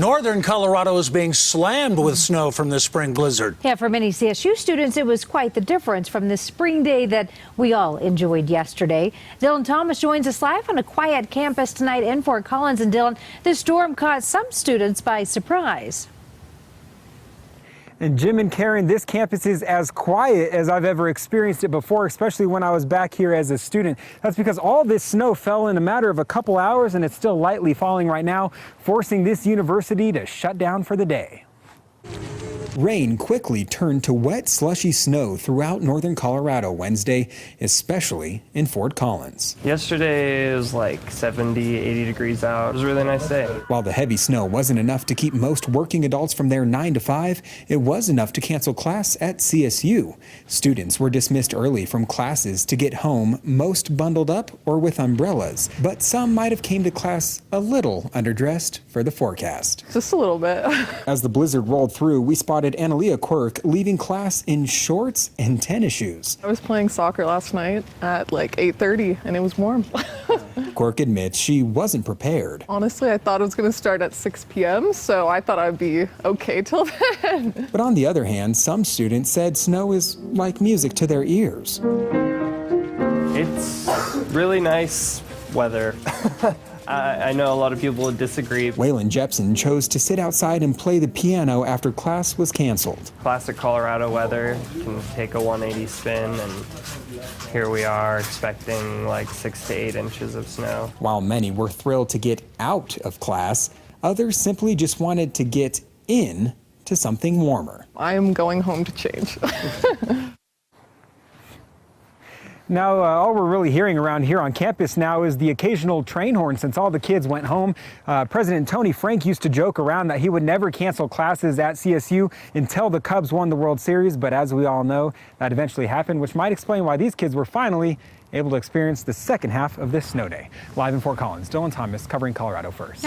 Northern Colorado is being slammed with snow from the spring blizzard. Yeah, for many CSU students, it was quite the difference from the spring day that we all enjoyed yesterday. Dillon Thomas joins us live on a quiet campus tonight in Fort Collins. And Dillon, this storm caught some students by surprise. And Jim and Karen, this campus is as quiet as I've ever experienced it before, especially when I was back here as a student. That's because all this snow fell in a matter of a couple hours, and it's still lightly falling right now, forcing this university to shut down for the day. Rain quickly turned to wet, slushy snow throughout northern Colorado Wednesday, especially in Fort Collins. Yesterday it was like 70, 80 degrees out. It was a really nice day. While the heavy snow wasn't enough to keep most working adults from their 9 to 5, it was enough to cancel class at CSU. Students were dismissed early from classes to get home, most bundled up or with umbrellas, but some might have came to class a little underdressed for the forecast. Just a little bit. As the blizzard rolled through, we spotted Analia Quirk leaving class in shorts and tennis shoes. I was playing soccer last night at like 8:30 and it was warm. Quirk admits she wasn't prepared. Honestly, I thought it was going to start at 6 p.m., so I thought I'd be okay till then. But on the other hand, some students said snow is like music to their ears. It's really nice weather. I know a lot of people would disagree. Waylon Jepsen chose to sit outside and play the piano after class was canceled. Classic Colorado weather can take a 180 spin, and here we are expecting like 6 to 8 inches of snow. While many were thrilled to get out of class, others simply just wanted to get in to something warmer. I am going home to change. Now, all we're really hearing around here on campus now is the occasional train horn since all the kids went home. President Tony Frank used to joke around that he would never cancel classes at CSU until the Cubs won the World Series, but as we all know, that eventually happened, which might explain why these kids were finally able to experience the second half of this snow day. Live in Fort Collins, Dillon Thomas covering Colorado First.